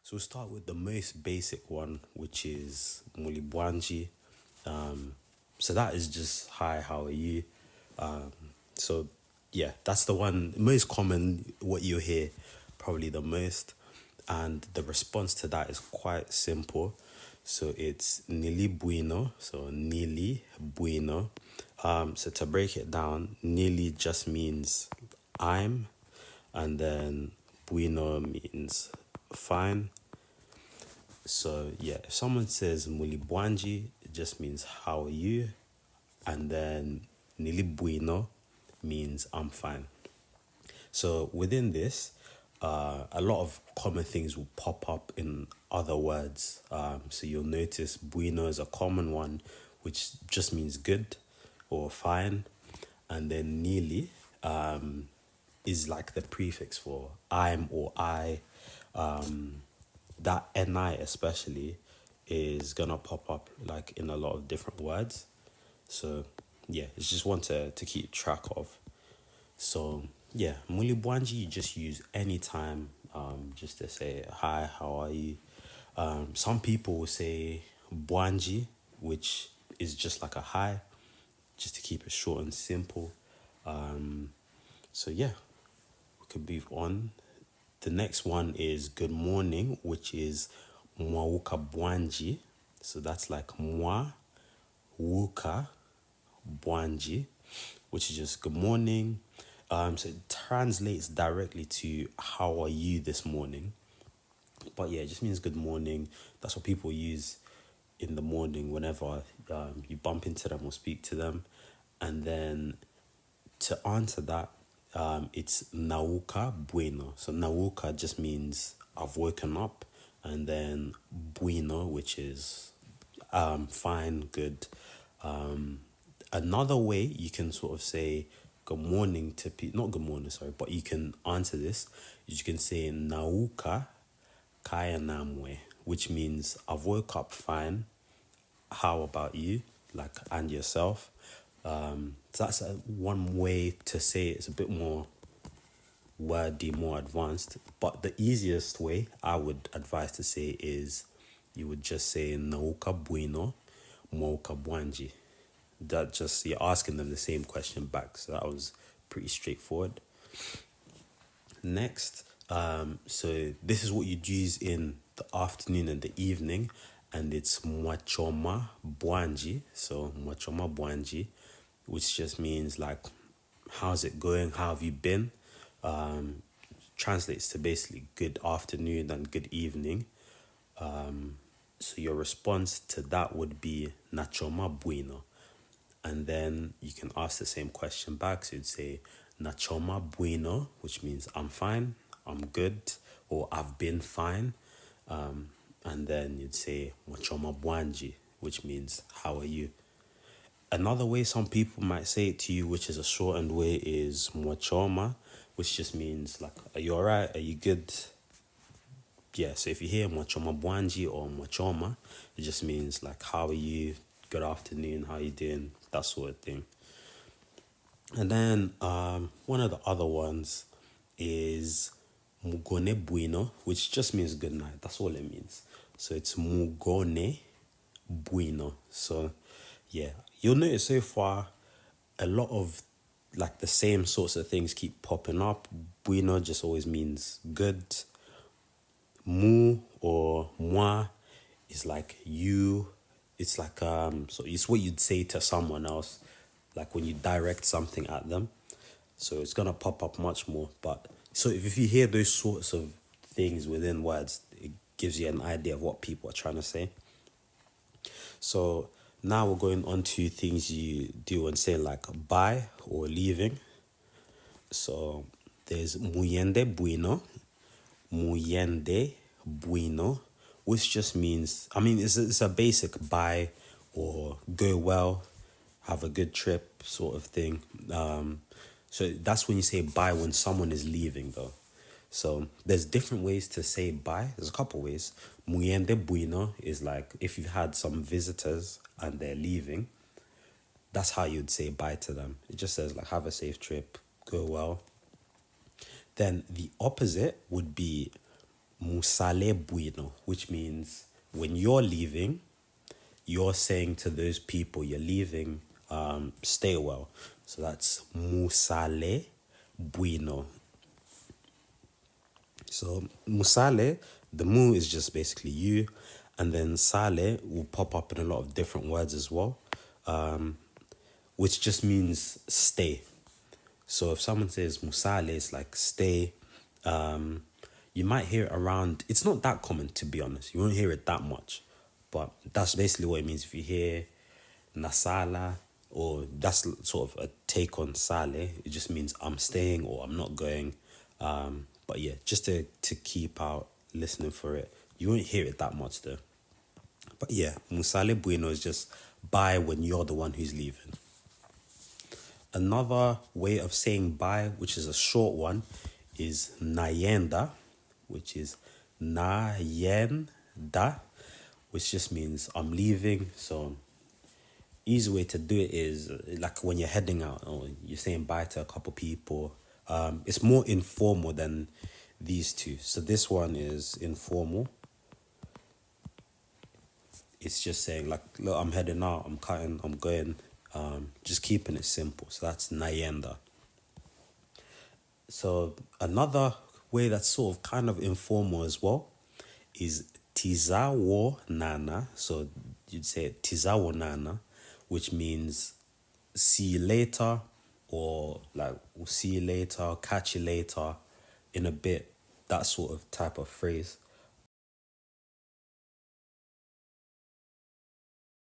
So we'll start with the most basic one, which is Mulibwanji. So that is just hi, how are you? So yeah, that's the one most common what you hear probably the most. And the response to that is quite simple. So it's nili bueno. So nili bueno. So to break it down, nili just means I'm, and then bueno means fine. So yeah, if someone says mulibwanji, it just means how are you, and then nili bueno means I'm fine. So within this, a lot of common things will pop up in other words. So you'll notice bueno is a common one, which just means good or fine, and then nili is like the prefix for I'm or I. That ni especially is gonna pop up like in a lot of different words. So yeah, it's just one to keep track of. So yeah, mulibwanji you just use anytime, just to say hi, how are you? Some people will say bwanji, which is just like a hi, just to keep it short and simple. So yeah, we could move on. The next one is good morning, which is mwauka bwanji. So that's like mwa wuka bwanji, which is just good morning. So it translates directly to how are you this morning. But yeah, it just means good morning. That's what people use in the morning whenever you bump into them or speak to them. And then to answer that, it's nauka bueno. So nauka just means I've woken up, and then bueno, which is fine, good. Another way you can sort of say good morning to people, not good morning, sorry, but you can answer this. You can say nauka kaya namwe, which means I've woke up fine. How about you? Like, and yourself. So that's one way to say it. It's a bit more wordy, more advanced. But the easiest way I would advise to say is you would just say nauka bueno, moka bwanji. That just, you're asking them the same question back. So that was pretty straightforward. Next, so this is what you'd use in the afternoon and the evening, and it's mwachoma bwanji. So mwachoma bwanji, which just means like, how's it going? How have you been? Translates to basically good afternoon and good evening. So your response to that would be nachoma bueno. And then you can ask the same question back. So you'd say nachoma bueno, which means I'm fine, I'm good, or I've been fine. And then you'd say mwachoma bwanji, which means how are you? Another way some people might say it to you, which is a shortened way, is mwachoma, which just means like, are you alright? Are you good? Yeah, so if you hear mwachoma bwanji or mwachoma, it just means like, how are you? Good afternoon, how you doing? That sort of thing. And then one of the other ones is mugone bueno, which just means good night. That's all it means. So it's mugone bueno. So yeah, you'll notice so far a lot of like the same sorts of things keep popping up. Bueno just always means good. Mu or moi is like you. It's like so it's what you'd say to someone else, like when you direct something at them. So it's gonna pop up much more. But so if you hear those sorts of things within words, it gives you an idea of what people are trying to say. So now we're going on to things you do when saying like bye or leaving. So there's muyende bueno, which just means, I mean, it's a basic bye or go well, have a good trip sort of thing. So that's when you say bye when someone is leaving though. So there's different ways to say bye. There's a couple ways. Muyende bueno is like if you've had some visitors and they're leaving, that's how you'd say bye to them. It just says like, have a safe trip, go well. Then the opposite would be musale bueno, which means when you're leaving, you're saying to those people you're leaving, stay well. So that's musale bueno. So musale, the mu is just basically you, and then sale will pop up in a lot of different words as well, which just means stay. So if someone says musale, it's like stay. You might hear it around. It's not that common, to be honest. You won't hear it that much, but that's basically what it means. If you hear nasala, or that's sort of a take on sale, it just means I'm staying or I'm not going. But yeah, just to keep out listening for it. You won't hear it that much though. But yeah, musale bueno is just bye when you're the one who's leaving. Another way of saying bye, which is a short one, is Nyanja, which is Nyenda, which just means I'm leaving. So easy way to do it is like when you're heading out or you're saying bye to a couple people. It's more informal than these two. So this one is informal. It's just saying like, look, I'm heading out, I'm cutting, I'm going. Just keeping it simple. So that's Nyanja. So another way that's sort of kind of informal as well is tizawo nana. So you'd say tizawo nana, which means see you later, or like we'll see you later, catch you later, in a bit, that sort of type of phrase.